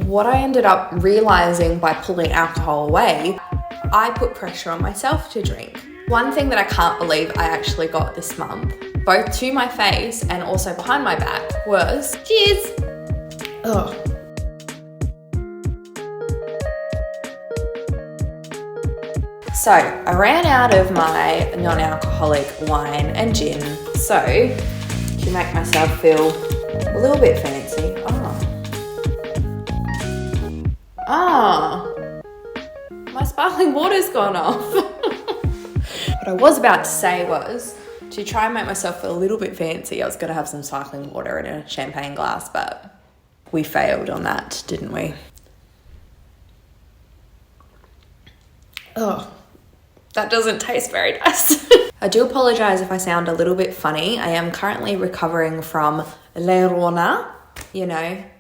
What I ended up realizing by pulling alcohol away, I put pressure on myself to drink. One thing that I can't believe I actually got this month, both to my face and also behind my back, was cheers. Ugh. So I ran out of my non-alcoholic wine and gin, so to make myself feel a little bit fancy. My sparkling water's gone off. What I was about to say was, to try and make myself feel a little bit fancy, I was going to have some sparkling water in a champagne glass, but we failed on that, didn't we? Oh, that doesn't taste very nice. I do apologise if I sound a little bit funny. I am currently recovering from Le Rona,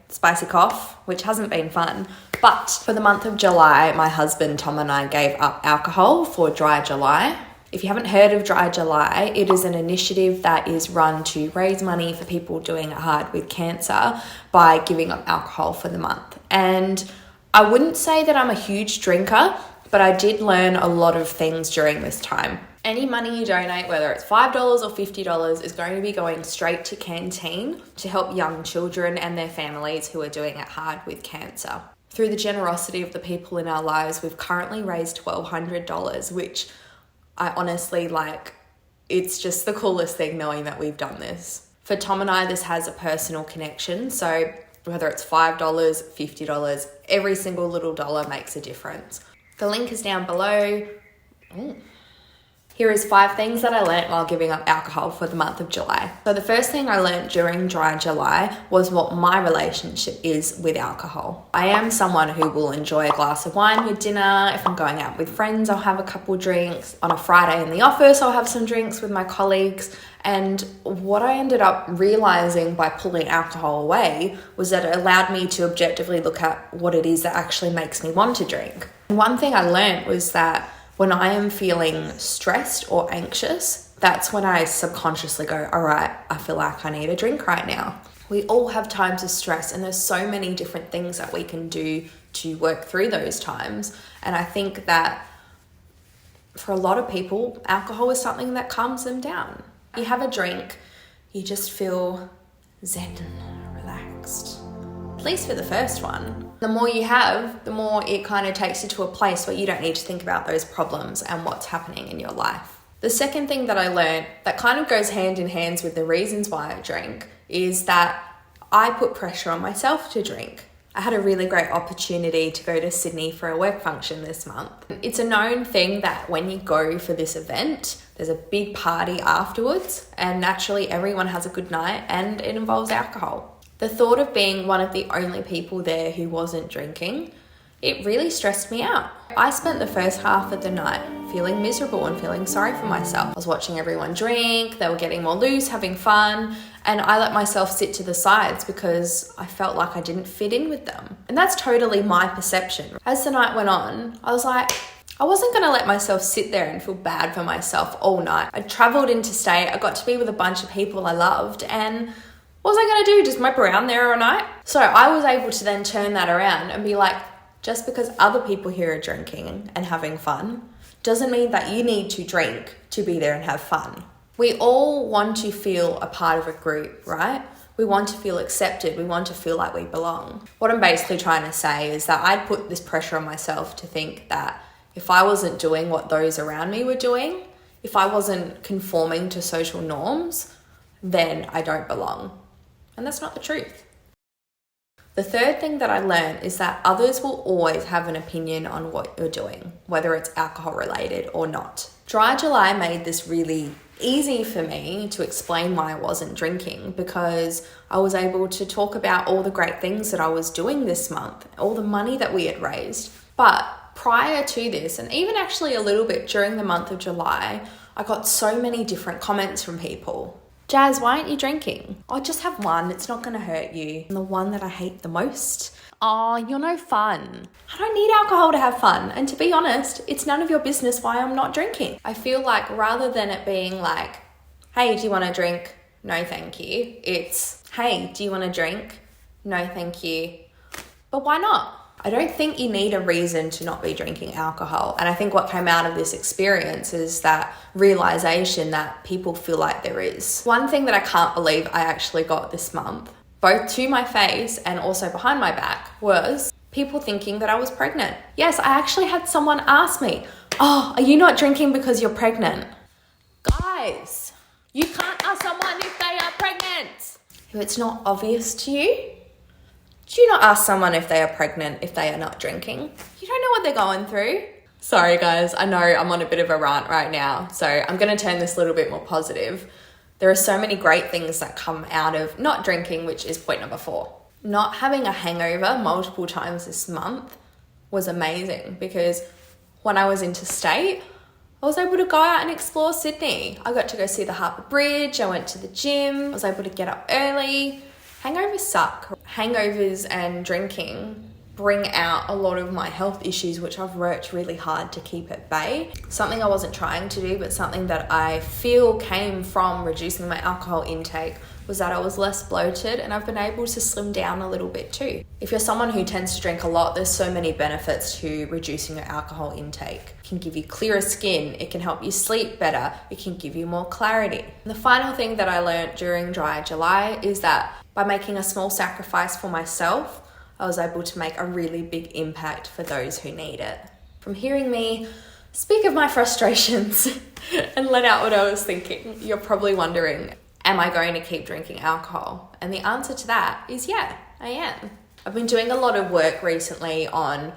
spicy cough, which hasn't been fun. But for the month of July, my husband Tom and I gave up alcohol for Dry July. If you haven't heard of Dry July, it is an initiative that is run to raise money for people doing it hard with cancer by giving up alcohol for the month. And I wouldn't say that I'm a huge drinker, but I did learn a lot of things during this time. Any money you donate, whether it's $5 or $50, is going to be going straight to Canteen to help young children and their families who are doing it hard with cancer. Through the generosity of the people in our lives, we've currently raised $1,200, which I honestly it's just the coolest thing knowing that we've done this. For Tom and I, this has a personal connection. So whether it's $5, $50, every single little dollar makes a difference. The link is down below. Here is 5 things that I learnt while giving up alcohol for the month of July. So the first thing I learnt during Dry July was what my relationship is with alcohol. I am someone who will enjoy a glass of wine with dinner. If I'm going out with friends, I'll have a couple drinks. On a Friday in the office, I'll have some drinks with my colleagues. And what I ended up realizing by pulling alcohol away was that it allowed me to objectively look at what it is that actually makes me want to drink. And one thing I learnt was that when I am feeling stressed or anxious, that's when I subconsciously go, all right, I feel like I need a drink right now. We all have times of stress, and there's so many different things that we can do to work through those times. And I think that for a lot of people, alcohol is something that calms them down. You have a drink, you just feel zen, relaxed. At least for the first one. The more you have, the more it kind of takes you to a place where you don't need to think about those problems and what's happening in your life. The second thing that I learned that kind of goes hand in hand with the reasons why I drink is that I put pressure on myself to drink. I had a really great opportunity to go to Sydney for a work function this month. It's a known thing that when you go for this event, there's a big party afterwards, and naturally everyone has a good night, and it involves alcohol. The thought of being one of the only people there who wasn't drinking, it really stressed me out. I spent the first half of the night feeling miserable and feeling sorry for myself. I was watching everyone drink, they were getting more loose, having fun, and I let myself sit to the sides because I felt like I didn't fit in with them. And that's totally my perception. As the night went on, I was like, I wasn't going to let myself sit there and feel bad for myself all night. I travelled interstate, I got to be with a bunch of people I loved, and what was I going to do? Just mope around there all night? So I was able to then turn that around and be like, just because other people here are drinking and having fun doesn't mean that you need to drink to be there and have fun. We all want to feel a part of a group, right? We want to feel accepted. We want to feel like we belong. What I'm basically trying to say is that I'd put this pressure on myself to think that if I wasn't doing what those around me were doing, if I wasn't conforming to social norms, then I don't belong. And that's not the truth. The third thing that I learned is that others will always have an opinion on what you're doing, whether it's alcohol related or not. Dry July made this really easy for me to explain why I wasn't drinking, because I was able to talk about all the great things that I was doing this month, all the money that we had raised. But prior to this, and even actually a little bit during the month of July, I got so many different comments from people. Jazz, why aren't you drinking? Oh, just have one. It's not going to hurt you. And the one that I hate the most. Oh, you're no fun. I don't need alcohol to have fun. And to be honest, it's none of your business why I'm not drinking. I feel like rather than it being like, hey, do you want to drink? No, thank you. It's, hey, do you want to drink? No, thank you. But why not? I don't think you need a reason to not be drinking alcohol. And I think what came out of this experience is that realization that people feel like there is. One thing that I can't believe I actually got this month, both to my face and also behind my back, was people thinking that I was pregnant. Yes, I actually had someone ask me, "Oh, are you not drinking because you're pregnant?" Guys, you can't ask someone if they are pregnant. If it's not obvious to you, do you not ask someone if they are pregnant if they are not drinking? You don't know what they're going through. Sorry guys, I know I'm on a bit of a rant right now, so I'm going to turn this a little bit more positive. There are so many great things that come out of not drinking, which is point number 4. Not having a hangover multiple times this month was amazing, because when I was interstate, I was able to go out and explore Sydney. I got to go see the Harbour Bridge, I went to the gym, I was able to get up early. Hangovers suck. Hangovers and drinking bring out a lot of my health issues, which I've worked really hard to keep at bay. Something I wasn't trying to do, but something that I feel came from reducing my alcohol intake, was that I was less bloated, and I've been able to slim down a little bit too. If you're someone who tends to drink a lot, there's so many benefits to reducing your alcohol intake. It can give you clearer skin, it can help you sleep better, it can give you more clarity. And the final thing that I learned during Dry July is that by making a small sacrifice for myself, I was able to make a really big impact for those who need it. From hearing me speak of my frustrations and let out what I was thinking, you're probably wondering, am I going to keep drinking alcohol? And the answer to that is yeah, I am. I've been doing a lot of work recently on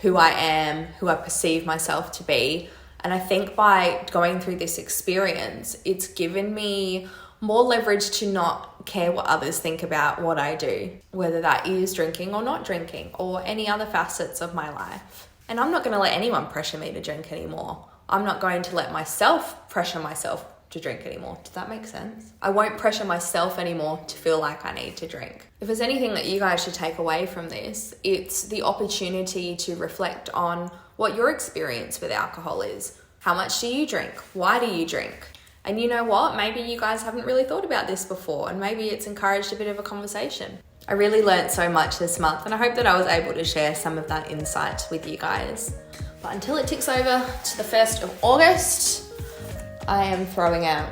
who I am, who I perceive myself to be. And I think by going through this experience, it's given me more leverage to not care what others think about what I do, whether that is drinking or not drinking, or any other facets of my life. And I'm not going to let anyone pressure me to drink anymore. I'm not going to let myself pressure myself to drink anymore. Does that make sense? I won't pressure myself anymore to feel like I need to drink. If there's anything that you guys should take away from this, it's the opportunity to reflect on what your experience with alcohol is. How much do you drink? Why do you drink? And you know what? Maybe you guys haven't really thought about this before, and maybe it's encouraged a bit of a conversation. I really learned so much this month, and I hope that I was able to share some of that insight with you guys. But until it ticks over to the 1st of August, I am throwing out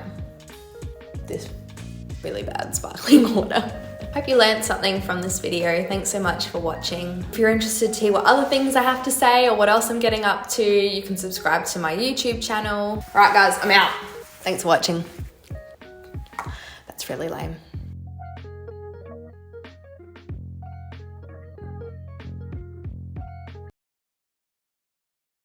this really bad sparkling water. Hope you learned something from this video. Thanks so much for watching. If you're interested to hear what other things I have to say or what else I'm getting up to, you can subscribe to my YouTube channel. All right guys, I'm out. Thanks for watching. That's really lame.